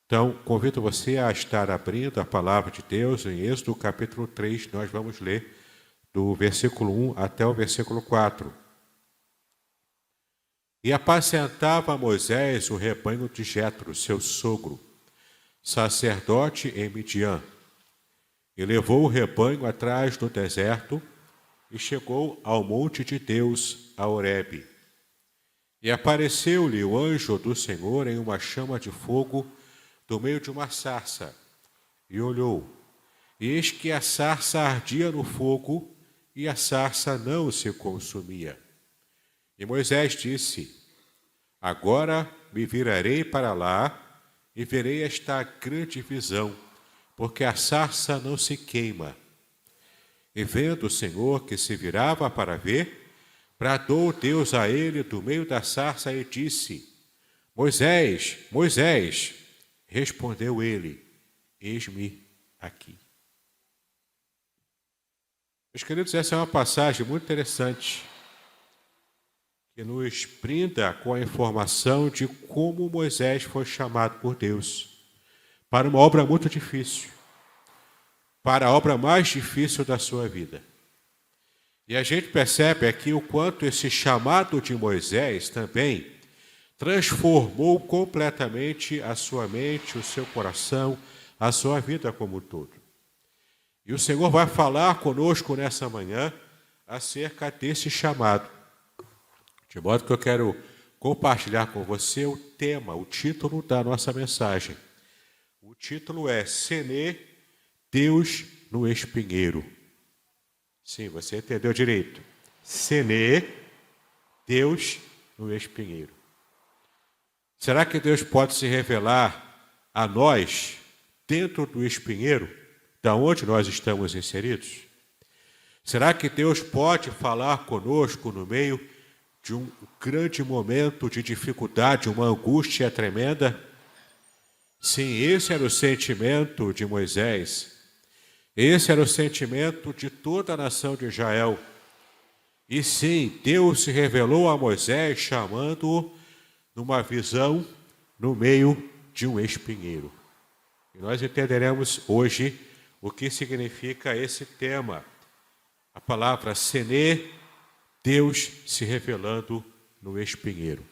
Então, convido você a estar abrindo a palavra de Deus em Êxodo capítulo 3, nós vamos ler do versículo 1 até o versículo 4. E apacentava Moisés o rebanho de Jetro, seu sogro, sacerdote em Midian, e levou o rebanho atrás do deserto e chegou ao monte de Deus, a Horebe. E apareceu-lhe o anjo do Senhor em uma chama de fogo do meio de uma sarça, e olhou, e eis que a sarça ardia no fogo, e a sarça não se consumia. E Moisés disse: agora me virarei para lá, e verei esta grande visão, porque a sarça não se queima. E vendo o Senhor que se virava para ver, bradou Deus a ele do meio da sarça e disse: Moisés, Moisés. Respondeu ele: eis-me aqui. Meus queridos, essa é uma passagem muito interessante, que nos brinda com a informação de como Moisés foi chamado por Deus para uma obra muito difícil, para a obra mais difícil da sua vida. E a gente percebe aqui o quanto esse chamado de Moisés também transformou completamente a sua mente, o seu coração, a sua vida como um todo. E o Senhor vai falar conosco nessa manhã acerca desse chamado. De modo que eu quero compartilhar com você o tema, o título da nossa mensagem. O título é Senê, Deus no Espinheiro. Sim, você entendeu direito. Senê, Deus no Espinheiro. Será que Deus pode se revelar a nós dentro do espinheiro, da onde nós estamos inseridos? Será que Deus pode falar conosco no meio de um grande momento de dificuldade, uma angústia tremenda? Sim, esse era o sentimento de Moisés. Esse era o sentimento de toda a nação de Israel. E sim, Deus se revelou a Moisés chamando-o numa visão no meio de um espinheiro. E nós entenderemos hoje o que significa esse tema. A palavra Senê, Deus se revelando no espinheiro.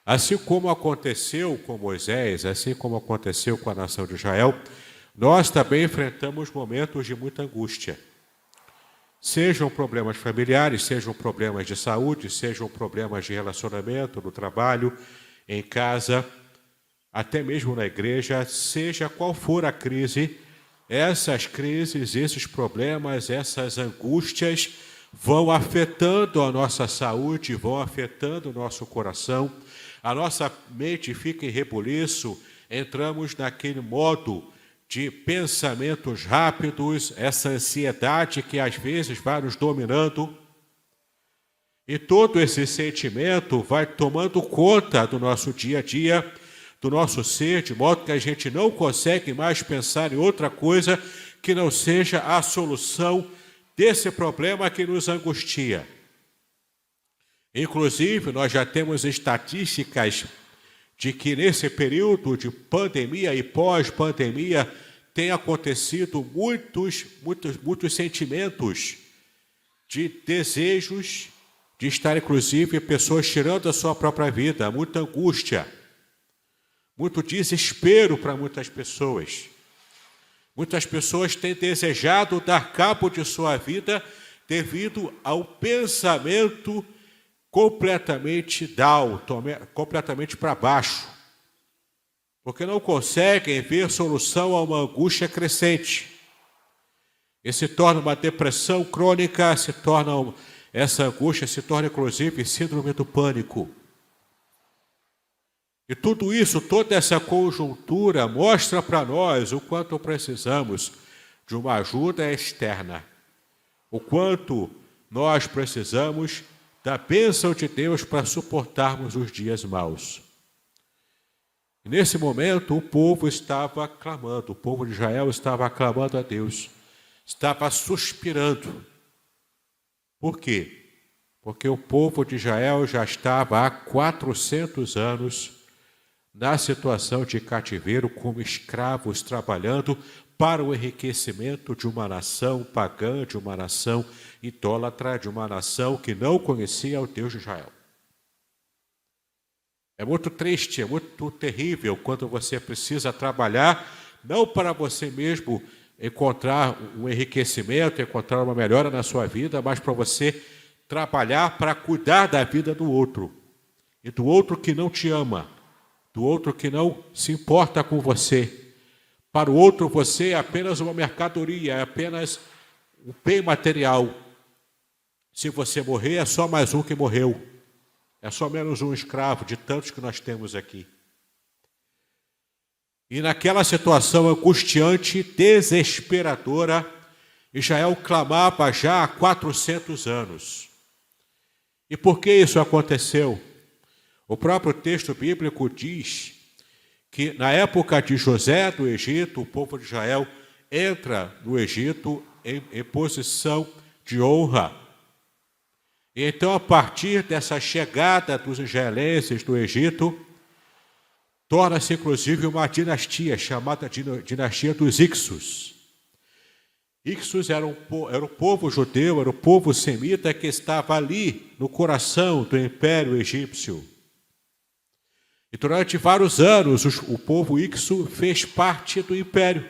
Assim como aconteceu com Moisés, assim como aconteceu com a nação de Israel, nós também enfrentamos momentos de muita angústia. Sejam problemas familiares, sejam problemas de saúde, sejam problemas de relacionamento, no trabalho, em casa, até mesmo na igreja, seja qual for a crise, essas crises, esses problemas, essas angústias vão afetando a nossa saúde, vão afetando o nosso coração, a nossa mente fica em rebuliço, entramos naquele modo de pensamentos rápidos, essa ansiedade que às vezes vai nos dominando. E todo esse sentimento vai tomando conta do nosso dia a dia, do nosso ser, de modo que a gente não consegue mais pensar em outra coisa que não seja a solução desse problema que nos angustia. Inclusive, nós já temos estatísticas de que nesse período de pandemia e pós-pandemia tem acontecido muitos sentimentos de desejos de estar, inclusive, pessoas tirando a sua própria vida, muita angústia, muito desespero para muitas pessoas. Muitas pessoas têm desejado dar cabo de sua vida devido ao pensamento completamente down, completamente para baixo, porque não conseguem ver solução a uma angústia crescente. E se torna uma depressão crônica, essa angústia se torna inclusive síndrome do pânico. E tudo isso, toda essa conjuntura mostra para nós o quanto precisamos de uma ajuda externa, o quanto nós precisamos da bênção de Deus para suportarmos os dias maus. E nesse momento, o povo estava clamando, o povo de Israel estava clamando a Deus, estava suspirando. Por quê? Porque o povo de Israel já estava há 400 anos na situação de cativeiro como escravos trabalhando para o enriquecimento de uma nação pagã, de uma nação idólatra, de uma nação que não conhecia o Deus de Israel. É muito triste, é muito terrível quando você precisa trabalhar não para você mesmo encontrar um enriquecimento, encontrar uma melhora na sua vida, mas para você trabalhar para cuidar da vida do outro. E do outro que não te ama, do outro que não se importa com você. Para o outro você é apenas uma mercadoria, é apenas um bem material. Se você morrer, é só mais um que morreu. É só menos um escravo de tantos que nós temos aqui. E naquela situação angustiante, desesperadora, Israel clamava já há 400 anos. E por que isso aconteceu? O próprio texto bíblico diz que na época de José do Egito, o povo de Israel entra no Egito em posição de honra. E então, a partir dessa chegada dos israelenses do Egito, torna-se inclusive uma dinastia chamada dinastia dos Ixos. Ixos era o povo judeu, era o povo semita que estava ali no coração do Império Egípcio. E durante vários anos o povo Ixo fez parte do Império.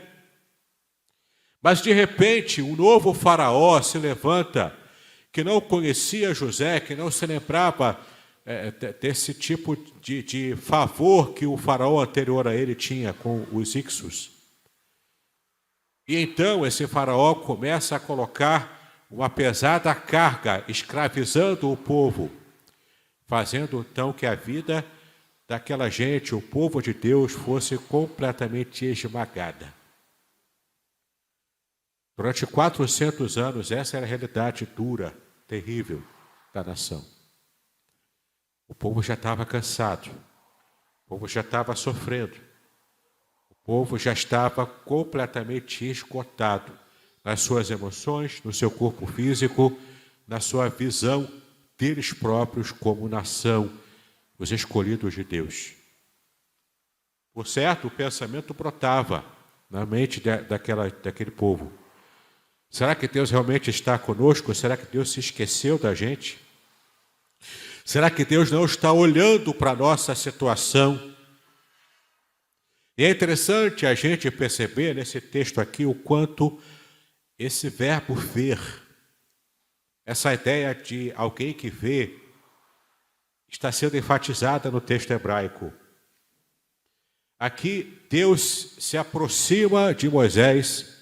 Mas de repente um novo faraó se levanta, que não conhecia José, que não se lembrava desse tipo de favor que o faraó anterior a ele tinha com os Ixos. E então esse faraó começa a colocar uma pesada carga, escravizando o povo, fazendo então que a vida daquela gente, o povo de Deus, fosse completamente esmagada. Durante 400 anos, essa era a realidade dura, terrível da nação. O povo já estava cansado, o povo já estava sofrendo, o povo já estava completamente esgotado nas suas emoções, no seu corpo físico, na sua visão deles próprios como nação, os escolhidos de Deus. Por certo, o pensamento brotava na mente daquele povo. Será que Deus realmente está conosco? Será que Deus se esqueceu da gente? Será que Deus não está olhando para a nossa situação? E é interessante a gente perceber nesse texto aqui o quanto esse verbo ver, essa ideia de alguém que vê, está sendo enfatizada no texto hebraico. Aqui Deus se aproxima de Moisés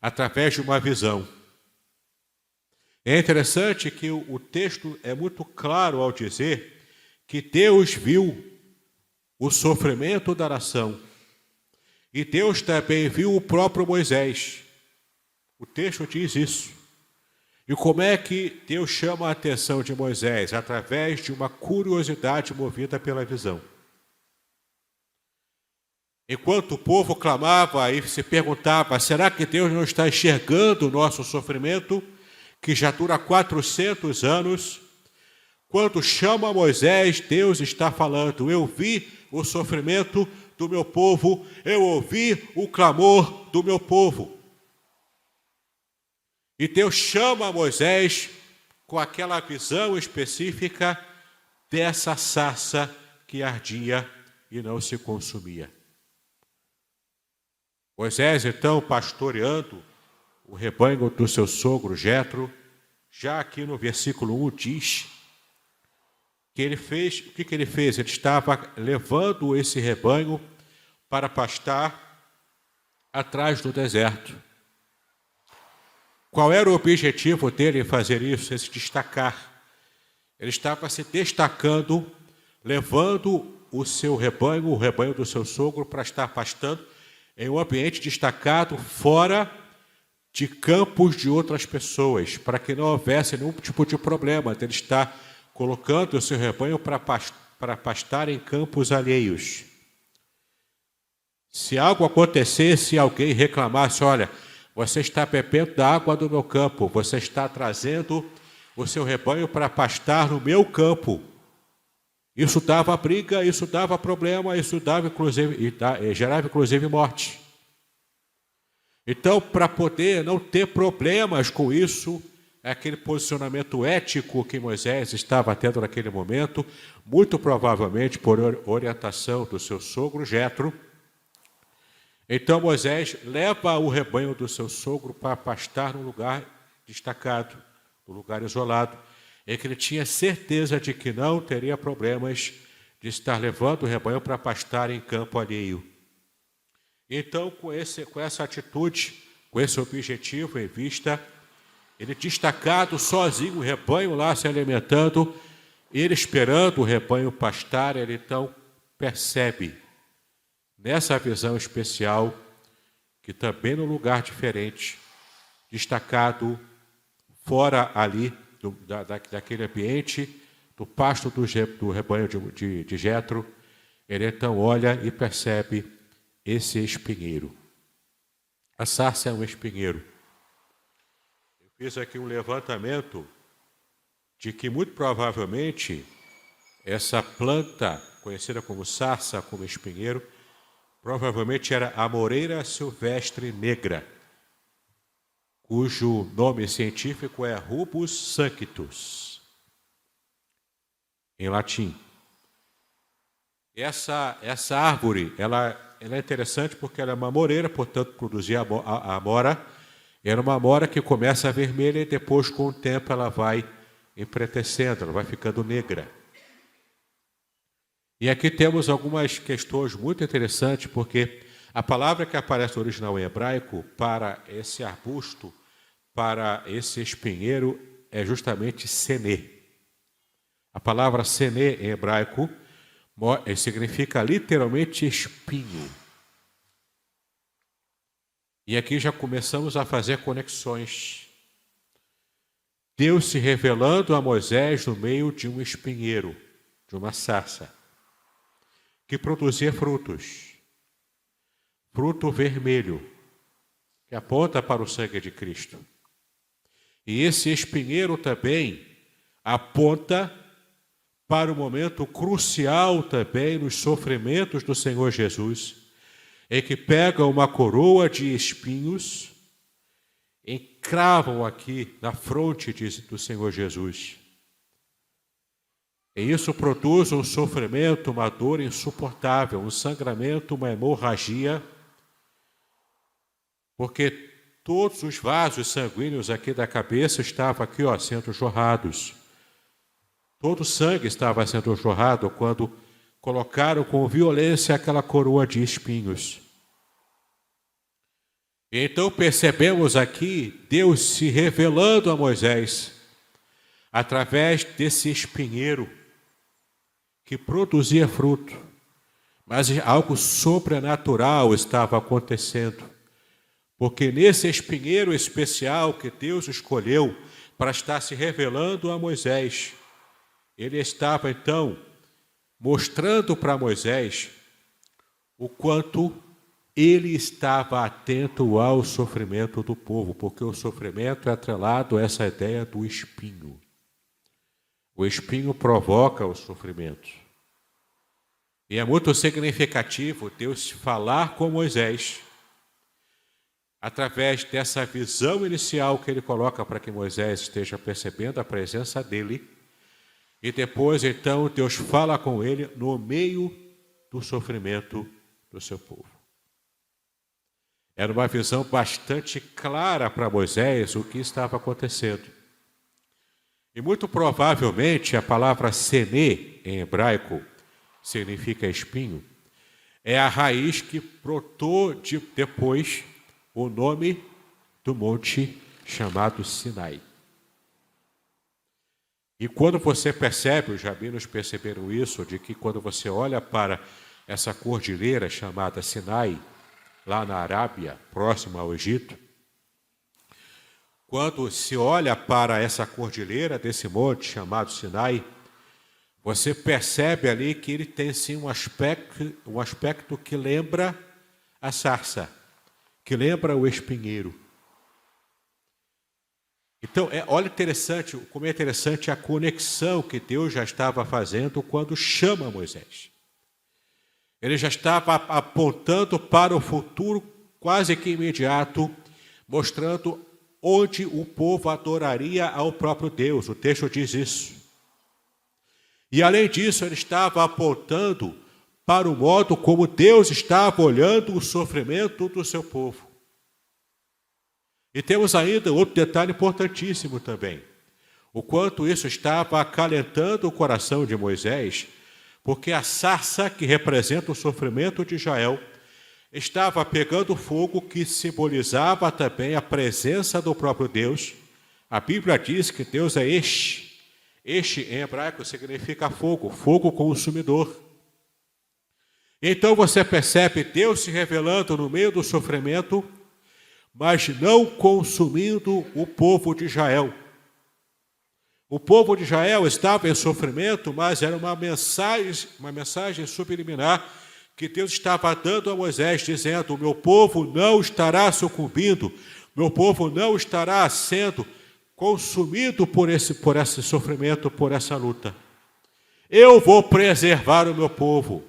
através de uma visão. É interessante que o texto é muito claro ao dizer que Deus viu o sofrimento da nação e Deus também viu o próprio Moisés. O texto diz isso. E como é que Deus chama a atenção de Moisés? Através de uma curiosidade movida pela visão. Enquanto o povo clamava e se perguntava, será que Deus não está enxergando o nosso sofrimento, que já dura 400 anos? Quando chama Moisés, Deus está falando, eu vi o sofrimento do meu povo, eu ouvi o clamor do meu povo. E Deus chama Moisés com aquela visão específica dessa sarça que ardia e não se consumia. Moisés, então, pastoreando o rebanho do seu sogro Jetro, já aqui no versículo 1 diz que ele fez, o que ele fez? Ele estava levando esse rebanho para pastar atrás do deserto. Qual era o objetivo dele em fazer isso? Em se destacar. Ele estava se destacando, levando o seu rebanho, o rebanho do seu sogro, para estar pastando em um ambiente destacado, fora de campos de outras pessoas, para que não houvesse nenhum tipo de problema dele estar colocando o seu rebanho para pastar em campos alheios. Se algo acontecesse, alguém reclamasse, olha, você está bebendo da água do meu campo, você está trazendo o seu rebanho para pastar no meu campo. Isso dava briga, isso dava problema, isso dava inclusive, gerava inclusive morte. Então, para poder não ter problemas com isso, aquele posicionamento ético que Moisés estava tendo naquele momento, muito provavelmente por orientação do seu sogro Jetro. Então Moisés leva o rebanho do seu sogro para pastar num lugar destacado, num lugar isolado, em que ele tinha certeza de que não teria problemas de estar levando o rebanho para pastar em campo alheio. Então, com essa atitude, com esse objetivo em vista, ele destacado, sozinho, o rebanho lá se alimentando, ele esperando o rebanho pastar, ele então percebe, nessa visão especial, que também num lugar diferente, destacado, fora ali daquele ambiente, do pasto do rebanho de Jetro, ele então olha e percebe esse espinheiro. A sarça é um espinheiro. Eu fiz aqui um levantamento de que muito provavelmente essa planta, conhecida como sarça, como espinheiro, provavelmente era a moreira silvestre negra, cujo nome científico é Rubus sanctus, em latim. Essa árvore, ela é interessante porque ela é uma moreira, portanto, produzia a amora. Era uma amora que começa vermelha e depois, com o tempo, ela vai empretecendo, ela vai ficando negra. E aqui temos algumas questões muito interessantes, porque a palavra que aparece no original em hebraico para esse arbusto, para esse espinheiro, é justamente senê. A palavra senê em hebraico significa literalmente espinho. E aqui já começamos a fazer conexões. Deus se revelando a Moisés no meio de um espinheiro, de uma sarça, que produzia frutos. Fruto vermelho, que aponta para o sangue de Cristo. E esse espinheiro também aponta para o momento crucial também nos sofrimentos do Senhor Jesus, em que pegam uma coroa de espinhos, encravam aqui na fronte do Senhor Jesus. E isso produz um sofrimento, uma dor insuportável, um sangramento, uma hemorragia, porque todos os vasos sanguíneos aqui da cabeça estavam aqui, sendo jorrados. Todo o sangue estava sendo jorrado quando colocaram com violência aquela coroa de espinhos. Então percebemos aqui Deus se revelando a Moisés através desse espinheiro que produzia fruto, mas algo sobrenatural estava acontecendo, porque nesse espinheiro especial que Deus escolheu para estar se revelando a Moisés, ele estava, então, mostrando para Moisés o quanto ele estava atento ao sofrimento do povo, porque o sofrimento é atrelado a essa ideia do espinho. O espinho provoca o sofrimento. E é muito significativo Deus falar com Moisés, através dessa visão inicial que ele coloca para que Moisés esteja percebendo a presença dele. E depois, então, Deus fala com ele no meio do sofrimento do seu povo. Era uma visão bastante clara para Moisés o que estava acontecendo. E muito provavelmente a palavra senê, em hebraico, significa espinho, é a raiz que brotou depois o nome do monte chamado Sinai. E quando você percebe, os rabinos perceberam isso, de que quando você olha para essa cordilheira chamada Sinai, lá na Arábia, próxima ao Egito, quando se olha para essa cordilheira desse monte chamado Sinai, você percebe ali que ele tem sim um aspecto que lembra a sarça, que lembra o espinheiro. Então, olha interessante, como é interessante a conexão que Deus já estava fazendo quando chama Moisés. Ele já estava apontando para o futuro quase que imediato, mostrando onde o povo adoraria ao próprio Deus. O texto diz isso. E além disso, ele estava apontando para o modo como Deus estava olhando o sofrimento do seu povo. E temos ainda outro detalhe importantíssimo também. O quanto isso estava acalentando o coração de Moisés, porque a sarça que representa o sofrimento de Israel estava pegando fogo, que simbolizava também a presença do próprio Deus. A Bíblia diz que Deus é este. Este em hebraico significa fogo, fogo consumidor. Então você percebe Deus se revelando no meio do sofrimento, mas não consumindo o povo de Israel. O povo de Israel estava em sofrimento, mas era uma mensagem subliminar que Deus estava dando a Moisés, dizendo: o meu povo não estará sucumbindo, meu povo não estará sendo consumido por esse sofrimento, por essa luta. Eu vou preservar o meu povo.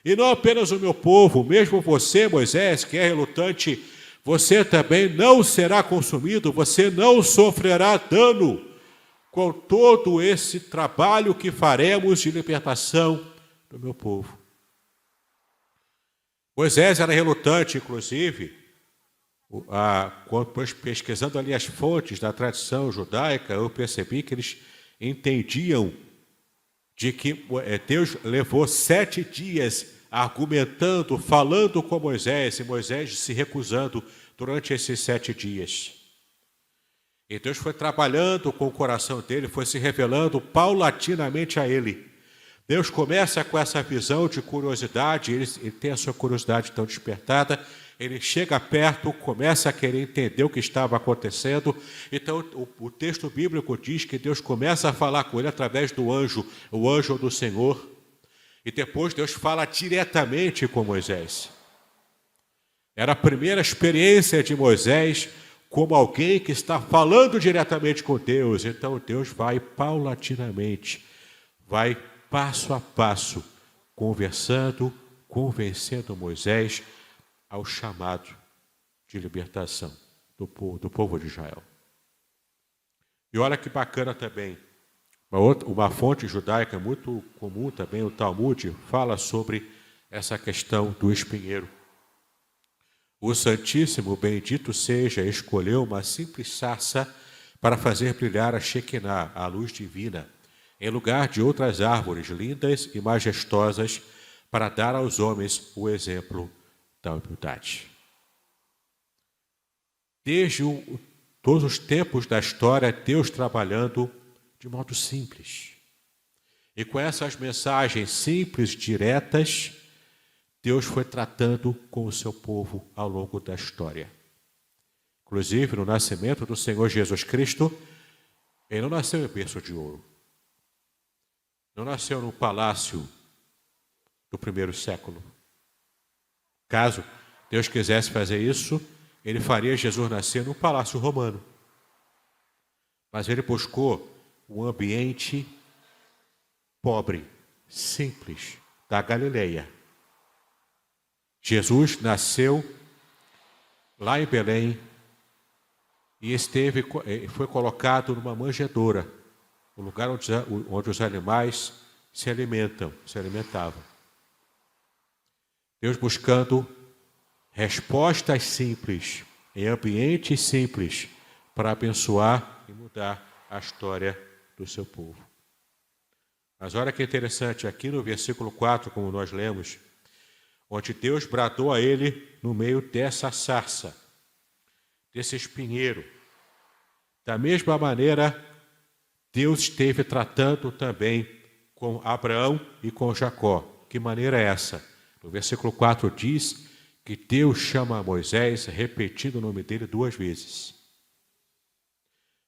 E não apenas o meu povo, mesmo você, Moisés, que é relutante, você também não será consumido, você não sofrerá dano com todo esse trabalho que faremos de libertação do meu povo. Moisés era relutante, inclusive, pesquisando ali as fontes da tradição judaica, eu percebi que eles entendiam de que Deus levou 7 dias argumentando, falando com Moisés, e Moisés se recusando durante esses 7 dias. E Deus foi trabalhando com o coração dele, foi se revelando paulatinamente a ele. Deus começa com essa visão de curiosidade, ele tem a sua curiosidade tão despertada, ele chega perto, começa a querer entender o que estava acontecendo. Então, o texto bíblico diz que Deus começa a falar com ele através do anjo, o anjo do Senhor. E depois Deus fala diretamente com Moisés. Era a primeira experiência de Moisés como alguém que está falando diretamente com Deus. Então Deus vai paulatinamente, vai passo a passo, conversando, convencendo Moisés ao chamado de libertação do povo de Israel. E olha que bacana também, uma fonte judaica muito comum também, o Talmud, fala sobre essa questão do espinheiro. O Santíssimo, bendito seja, escolheu uma simples sarça para fazer brilhar a Shekinah, a luz divina, em lugar de outras árvores lindas e majestosas, para dar aos homens o exemplo da humildade. Desde todos os tempos da história, Deus trabalhando de modo simples. E com essas mensagens simples, diretas, Deus foi tratando com o seu povo ao longo da história. Inclusive, no nascimento do Senhor Jesus Cristo, ele não nasceu em berço de ouro. Não nasceu no palácio do primeiro século. Caso Deus quisesse fazer isso, ele faria Jesus nascer no palácio romano. Mas ele buscou um ambiente pobre, simples, da Galileia. Jesus nasceu lá em Belém e foi colocado numa manjedoura, o lugar onde os animais se alimentavam. Deus buscando respostas simples, em ambientes simples, para abençoar e mudar a história do seu povo. Mas olha que interessante, aqui no versículo 4, como nós lemos, onde Deus bradou a ele no meio dessa sarça, desse espinheiro. Da mesma maneira, Deus esteve tratando também com Abraão e com Jacó. Que maneira é essa? No versículo 4 diz que Deus chama Moisés, repetindo o nome dele 2 vezes.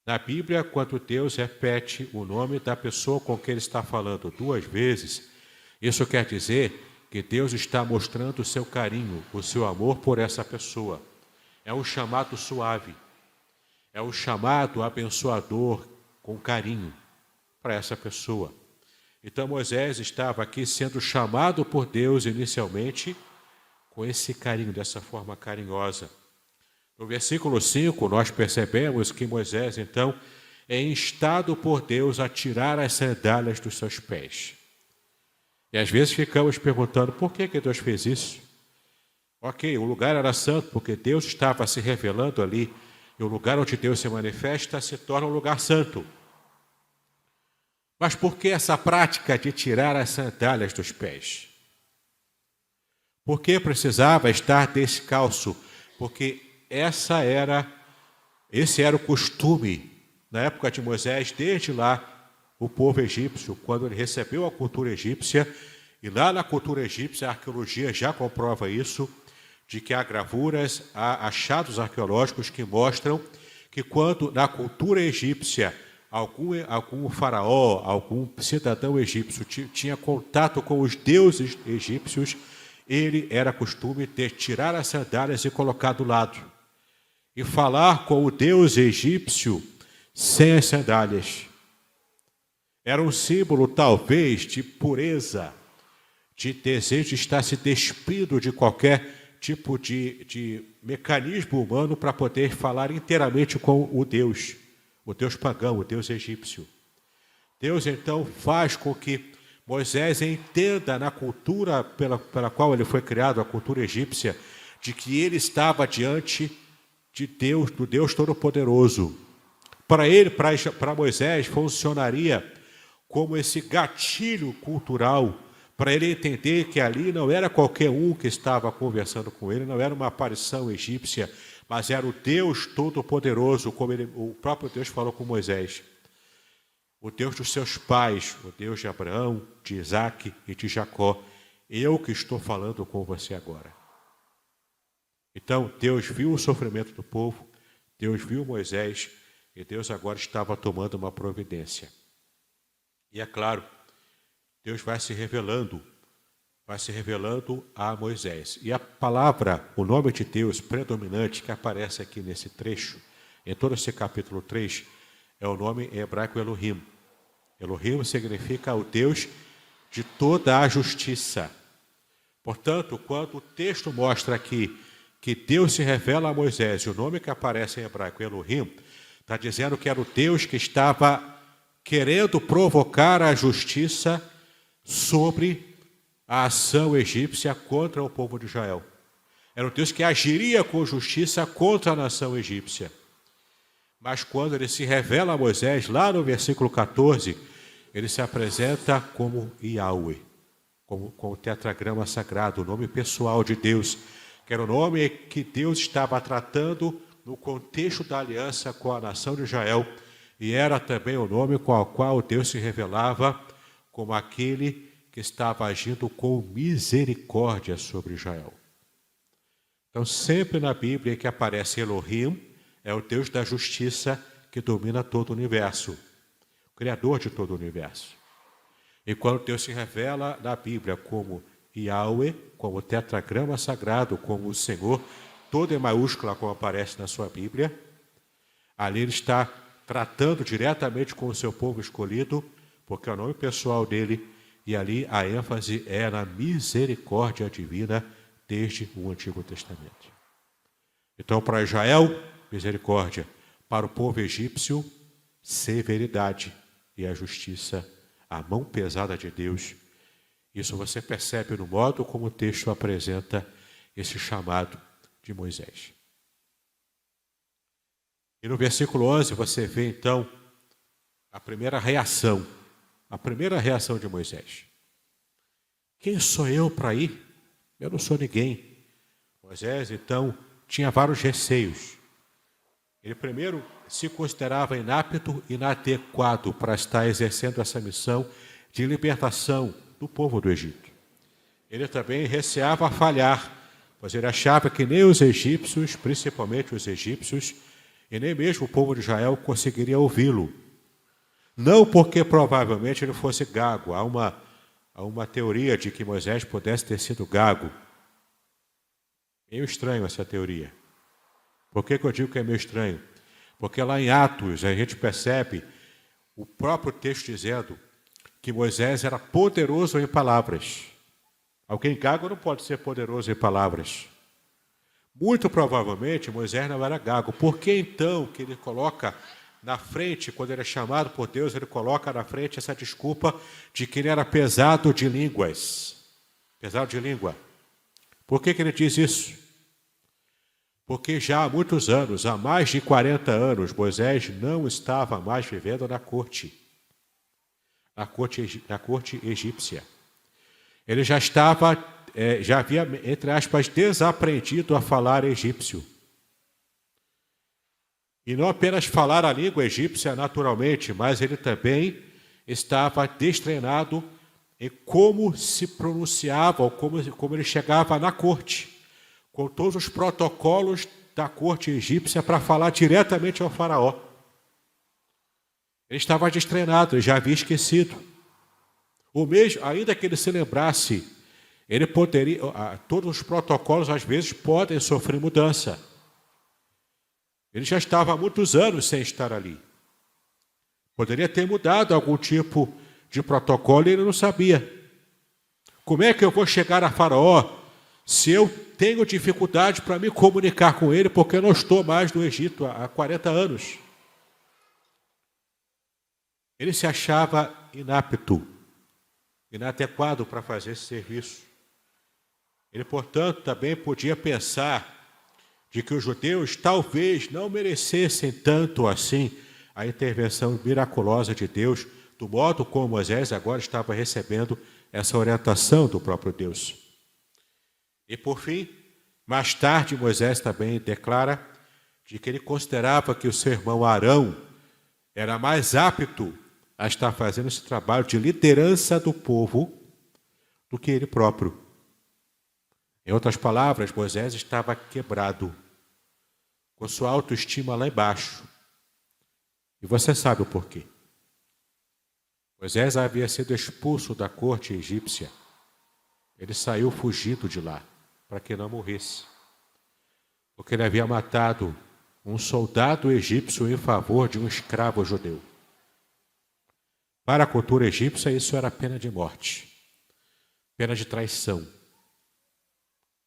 Na Bíblia, quando Deus repete o nome da pessoa com quem ele está falando 2 vezes, isso quer dizer que Deus está mostrando o seu carinho, o seu amor por essa pessoa. É um chamado suave. É um chamado abençoador com carinho para essa pessoa. Então Moisés estava aqui sendo chamado por Deus inicialmente com esse carinho, dessa forma carinhosa. No versículo 5, nós percebemos que Moisés, então, é instado por Deus a tirar as sandálias dos seus pés. E às vezes ficamos perguntando, por que Deus fez isso? Ok, o lugar era santo, porque Deus estava se revelando ali, e o lugar onde Deus se manifesta se torna um lugar santo. Mas por que essa prática de tirar as sandálias dos pés? Por que precisava estar descalço? Porque esse era o costume, na época de Moisés, desde lá, o povo egípcio, quando ele recebeu a cultura egípcia, e lá na cultura egípcia, a arqueologia já comprova isso, de que há gravuras, há achados arqueológicos que mostram que quando na cultura egípcia algum faraó, algum cidadão egípcio tinha contato com os deuses egípcios, ele era costume de tirar as sandálias e colocar do lado. E falar com o deus egípcio sem as sandálias. Era um símbolo, talvez, de pureza, de desejo de estar se despido de qualquer tipo de mecanismo humano para poder falar inteiramente com o Deus pagão, o Deus egípcio. Deus, então, faz com que Moisés entenda na cultura pela qual ele foi criado, a cultura egípcia, de que ele estava diante de Deus, do Deus Todo-Poderoso. Para Moisés, funcionaria como esse gatilho cultural para ele entender que ali não era qualquer um que estava conversando com ele, não era uma aparição egípcia, mas era o Deus Todo-Poderoso, como o próprio Deus falou com Moisés. O Deus dos seus pais, o Deus de Abraão, de Isaque e de Jacó. Eu que estou falando com você agora. Então, Deus viu o sofrimento do povo, Deus viu Moisés, e Deus agora estava tomando uma providência. E é claro, Deus vai se revelando a Moisés. E a palavra, o nome de Deus predominante que aparece aqui nesse trecho, em todo esse capítulo 3, é o nome em hebraico Elohim. Elohim significa o Deus de toda a justiça. Portanto, quando o texto mostra aqui que Deus se revela a Moisés, e o nome que aparece em hebraico Elohim, está dizendo que era o Deus que estava querendo provocar a justiça sobre a ação egípcia contra o povo de Israel. Era o Deus que agiria com justiça contra a nação egípcia. Mas quando ele se revela a Moisés, lá no versículo 14, ele se apresenta como Yahweh, com o tetragrama sagrado, o nome pessoal de Deus, que era o nome que Deus estava tratando no contexto da aliança com a nação de Israel, e era também o nome com o qual Deus se revelava como aquele que estava agindo com misericórdia sobre Israel. Então, sempre na Bíblia que aparece Elohim, é o Deus da justiça que domina todo o universo, o Criador de todo o universo. E quando Deus se revela na Bíblia como Yahweh, como o tetragrama sagrado, como o Senhor, todo em maiúscula, como aparece na sua Bíblia, ali ele está tratando diretamente com o seu povo escolhido, porque é o nome pessoal dele, e ali a ênfase é na misericórdia divina desde o Antigo Testamento. Então, para Israel, misericórdia. Para o povo egípcio, severidade e a justiça, a mão pesada de Deus. Isso você percebe no modo como o texto apresenta esse chamado de Moisés. E no versículo 11 você vê então a primeira reação de Moisés. Quem sou eu para ir? Eu não sou ninguém. Moisés então tinha vários receios. Ele primeiro se considerava inapto e inadequado para estar exercendo essa missão de libertação do povo do Egito. Ele também receava falhar, pois ele achava que nem os egípcios, principalmente os egípcios, e nem mesmo o povo de Israel conseguiria ouvi-lo. Não porque provavelmente ele fosse gago. Há uma teoria de que Moisés pudesse ter sido gago. Meio estranho essa teoria. Por que eu digo que é meio estranho? Porque lá em Atos a gente percebe o próprio texto dizendo que Moisés era poderoso em palavras. Alguém gago não pode ser poderoso em palavras. Muito provavelmente Moisés não era gago. Por que então que ele coloca na frente, quando ele é chamado por Deus, ele coloca na frente essa desculpa de que ele era pesado de línguas? Pesado de língua. Por que ele diz isso? Porque já há muitos anos, há mais de 40 anos, Moisés não estava mais vivendo na corte egípcia. Ele já havia, entre aspas, desaprendido a falar egípcio. E não apenas falar a língua egípcia naturalmente, mas ele também estava destreinado em como se pronunciava, ou como ele chegava na corte, com todos os protocolos da corte egípcia para falar diretamente ao faraó. Ele estava destreinado, ele já havia esquecido. O mesmo, ainda que ele se lembrasse, ele poderia, todos os protocolos às vezes podem sofrer mudança. Ele já estava há muitos anos sem estar ali. Poderia ter mudado algum tipo de protocolo e ele não sabia. Como é que eu vou chegar a Faraó se eu tenho dificuldade para me comunicar com ele porque eu não estou mais no Egito há 40 anos? Ele se achava inapto, inadequado para fazer esse serviço. Ele, portanto, também podia pensar de que os judeus talvez não merecessem tanto assim a intervenção miraculosa de Deus, do modo como Moisés agora estava recebendo essa orientação do próprio Deus. E, por fim, mais tarde, Moisés também declara de que ele considerava que o seu irmão Arão era mais apto a estar fazendo esse trabalho de liderança do povo do que ele próprio. Em outras palavras, Moisés estava quebrado, com sua autoestima lá embaixo. E você sabe o porquê. Moisés havia sido expulso da corte egípcia. Ele saiu fugido de lá, para que não morresse. Porque ele havia matado um soldado egípcio em favor de um escravo judeu. Para a cultura egípcia, isso era pena de morte, pena de traição.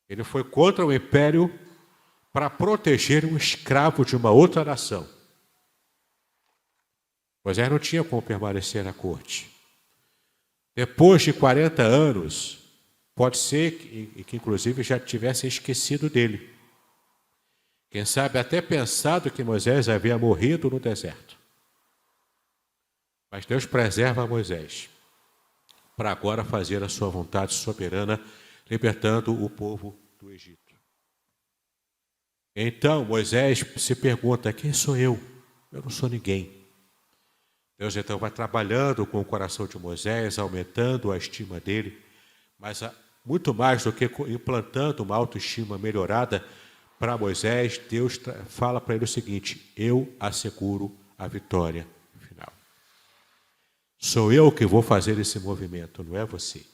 Ele foi contra o império para proteger um escravo de uma outra nação. Moisés não tinha como permanecer na corte. Depois de 40 anos, pode ser que inclusive já tivessem esquecido dele. Quem sabe até pensado que Moisés havia morrido no deserto. Mas Deus preserva Moisés para agora fazer a sua vontade soberana, libertando o povo do Egito. Então Moisés se pergunta: quem sou eu? Eu não sou ninguém. Deus então vai trabalhando com o coração de Moisés, aumentando a estima dele, mas muito mais do que implantando uma autoestima melhorada para Moisés, Deus fala para ele o seguinte: eu asseguro a vitória final. Sou eu que vou fazer esse movimento, não é você.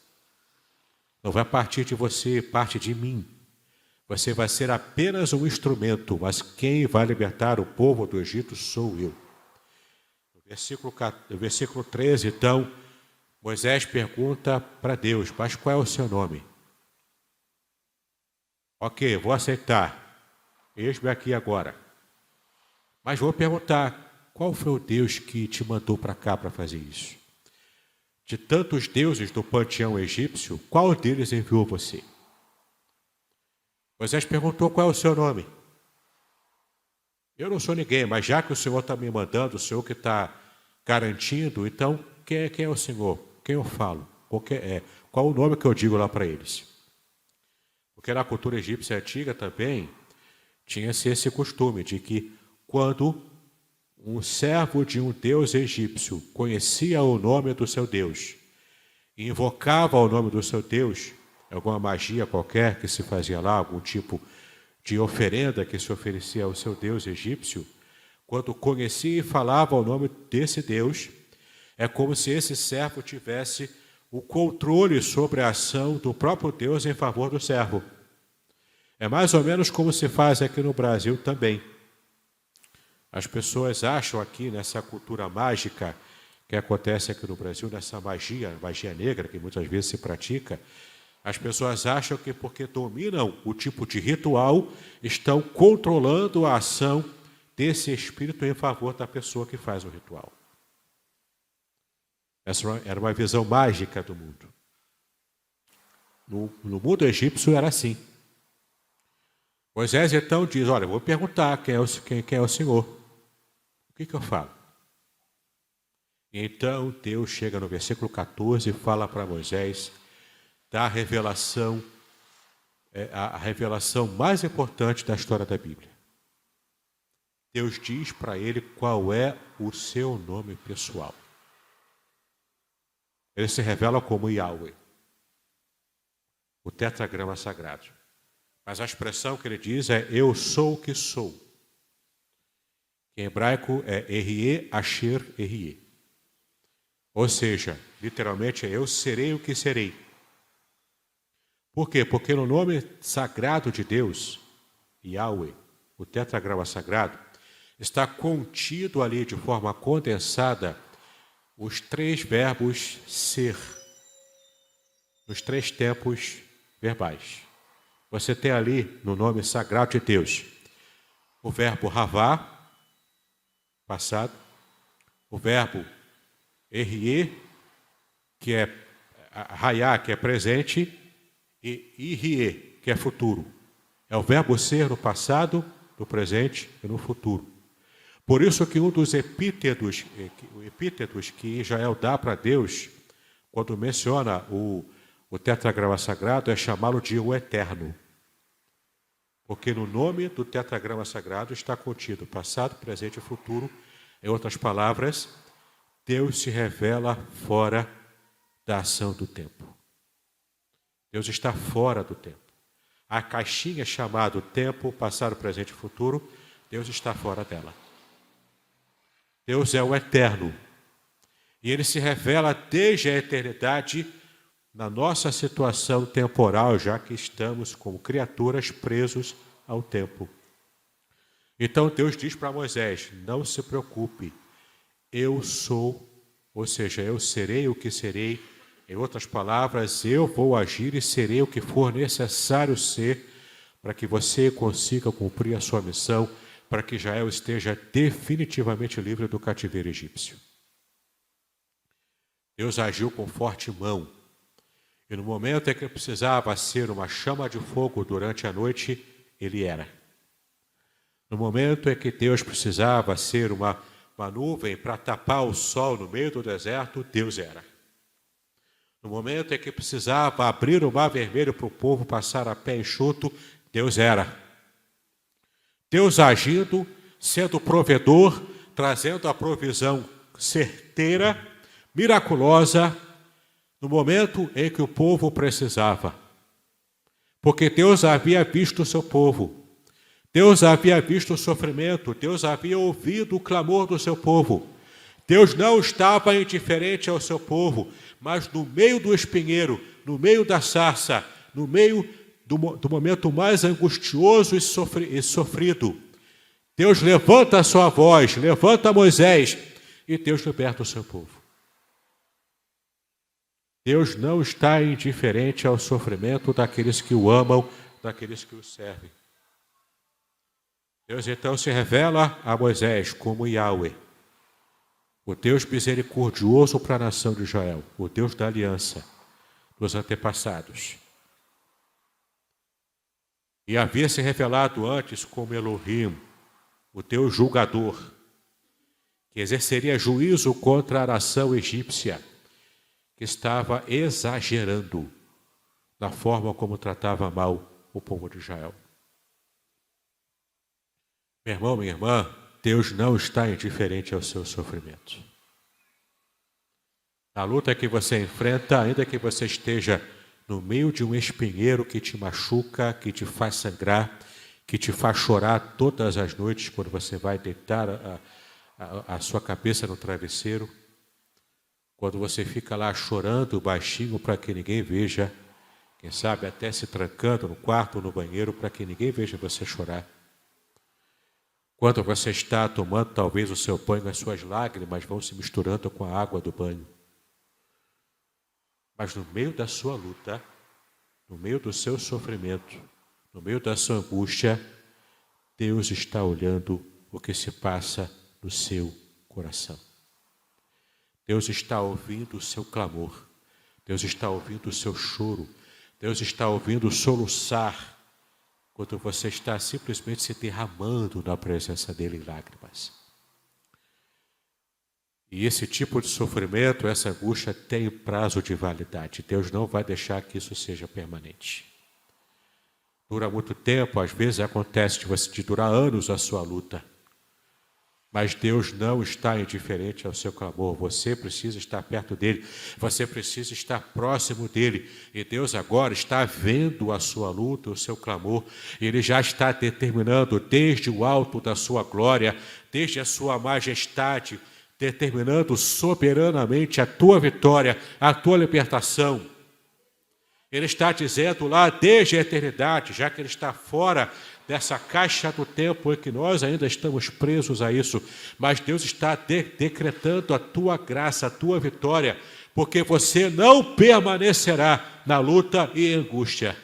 Não vai partir de você, parte de mim. Você vai ser apenas um instrumento, mas quem vai libertar o povo do Egito sou eu. No versículo 13, então, Moisés pergunta para Deus: mas qual é o seu nome? Ok, vou aceitar. Eis-me aqui agora. Mas vou perguntar: qual foi o Deus que te mandou para cá para fazer isso? De tantos deuses do panteão egípcio, qual deles enviou você? Moisés perguntou: qual é o seu nome? Eu não sou ninguém, mas já que o Senhor está me mandando, o Senhor que está garantindo, então quem é o Senhor? Quem eu falo? Qual o nome que eu digo lá para eles? Porque na cultura egípcia antiga também tinha-se esse costume de que quando um servo de um deus egípcio conhecia o nome do seu deus e invocava o nome do seu deus, alguma magia qualquer que se fazia lá, algum tipo de oferenda que se oferecia ao seu deus egípcio, quando conhecia e falava o nome desse Deus, é como se esse servo tivesse o controle sobre a ação do próprio Deus em favor do servo. É mais ou menos como se faz aqui no Brasil também. As pessoas acham aqui nessa cultura mágica que acontece aqui no Brasil, nessa magia negra que muitas vezes se pratica, as pessoas acham que porque dominam o tipo de ritual, estão controlando a ação desse espírito em favor da pessoa que faz o ritual. Essa era uma visão mágica do mundo. No mundo egípcio era assim. Moisés então diz, olha, eu vou perguntar quem é o Senhor. O que eu falo? E então Deus chega no versículo 14 e fala para Moisés da revelação, a revelação mais importante da história da Bíblia. Deus diz para ele qual é o seu nome pessoal. Ele se revela como Yahweh, o tetragrama sagrado. Mas a expressão que ele diz é eu sou o que sou. Que em hebraico é Erie, Asher, Erie. Ou seja, literalmente é eu serei o que serei. Por quê? Porque no nome sagrado de Deus, Yahweh, o tetragrama sagrado, está contido ali de forma condensada os 3 verbos ser, nos 3 tempos verbais. Você tem ali no nome sagrado de Deus o verbo Havá, passado, o verbo Erie, que é Hayá, que é presente, e Irie, que é futuro. É o verbo ser no passado, no presente e no futuro. Por isso que um dos epítetos que Israel dá para Deus, quando menciona o tetragrama sagrado, é chamá-lo de o Eterno. Porque no nome do tetragrama sagrado está contido passado, presente e futuro. Em outras palavras, Deus se revela fora da ação do tempo. Deus está fora do tempo. A caixinha chamada tempo, passado, presente e futuro, Deus está fora dela. Deus é o eterno. E ele se revela desde a eternidade na nossa situação temporal, já que estamos como criaturas presos ao tempo. Então Deus diz para Moisés, não se preocupe, eu sou, ou seja, eu serei o que serei. Em outras palavras, eu vou agir e serei o que for necessário ser para que você consiga cumprir a sua missão, para que Israel esteja definitivamente livre do cativeiro egípcio. Deus agiu com forte mão. E no momento em que precisava ser uma chama de fogo durante a noite, ele era. No momento em que Deus precisava ser uma nuvem para tapar o sol no meio do deserto, Deus era. No momento em que precisava abrir o mar vermelho para o povo passar a pé enxuto, Deus era. Deus agindo, sendo provedor, trazendo a provisão certeira, miraculosa, no momento em que o povo precisava. Porque Deus havia visto o seu povo. Deus havia visto o sofrimento. Deus havia ouvido o clamor do seu povo. Deus não estava indiferente ao seu povo, mas no meio do espinheiro, no meio da sarça, no meio do momento mais angustioso e sofrido, Deus levanta a sua voz, levanta Moisés e Deus liberta o seu povo. Deus não está indiferente ao sofrimento daqueles que o amam, daqueles que o servem. Deus então se revela a Moisés como Yahweh, o Deus misericordioso para a nação de Israel, o Deus da aliança dos antepassados. E havia se revelado antes como Elohim, o Deus julgador, que exerceria juízo contra a nação egípcia, que estava exagerando na forma como tratava mal o povo de Israel. Meu irmão, minha irmã, Deus não está indiferente ao seu sofrimento. A luta que você enfrenta, ainda que você esteja no meio de um espinheiro que te machuca, que te faz sangrar, que te faz chorar todas as noites quando você vai deitar a sua cabeça no travesseiro, quando você fica lá chorando baixinho para que ninguém veja, quem sabe até se trancando no quarto ou no banheiro para que ninguém veja você chorar. Quando você está tomando talvez o seu banho, as suas lágrimas vão se misturando com a água do banho. Mas no meio da sua luta, no meio do seu sofrimento, no meio da sua angústia, Deus está olhando o que se passa no seu coração. Deus está ouvindo o seu clamor. Deus está ouvindo o seu choro. Deus está ouvindo o soluçar quando você está simplesmente se derramando na presença dele em lágrimas. E esse tipo de sofrimento, essa angústia tem prazo de validade. Deus não vai deixar que isso seja permanente. Dura muito tempo, às vezes acontece de durar anos a sua luta. Mas Deus não está indiferente ao seu clamor. Você precisa estar perto dele. Você precisa estar próximo dele. E Deus agora está vendo a sua luta, o seu clamor. Ele já está determinando desde o alto da sua glória, desde a sua majestade, determinando soberanamente a tua vitória, a tua libertação. Ele está dizendo lá desde a eternidade, já que ele está fora dessa caixa do tempo em que nós ainda estamos presos a isso, mas Deus está decretando a tua graça, a tua vitória, porque você não permanecerá na luta e angústia.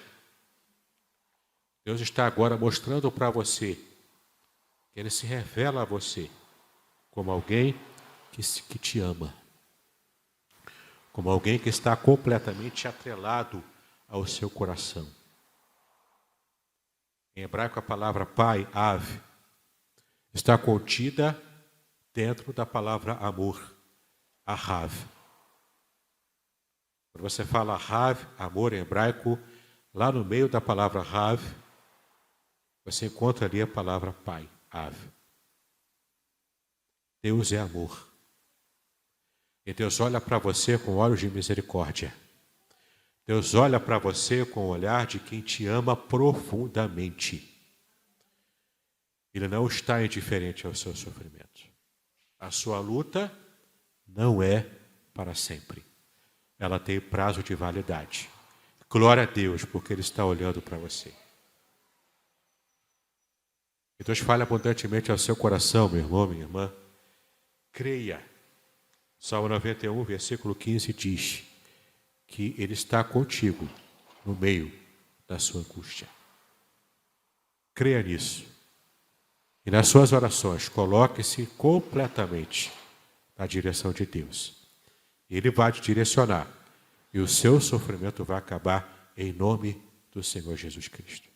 Deus está agora mostrando para você que ele se revela a você como alguém que te ama, como alguém que está completamente atrelado ao seu coração. Em hebraico, a palavra pai, av, está contida dentro da palavra amor, ahav. Quando você fala ahav, amor em hebraico, lá no meio da palavra hav, você encontra ali a palavra pai, av. Deus é amor. E Deus olha para você com olhos de misericórdia. Deus olha para você com o olhar de quem te ama profundamente. Ele não está indiferente ao seu sofrimento. A sua luta não é para sempre. Ela tem prazo de validade. Glória a Deus, porque Ele está olhando para você. E Deus fala abundantemente ao seu coração, meu irmão, minha irmã. Creia. Salmo 91, versículo 15 diz que Ele está contigo no meio da sua angústia. Creia nisso. E nas suas orações, coloque-se completamente na direção de Deus. Ele vai te direcionar. E o seu sofrimento vai acabar em nome do Senhor Jesus Cristo.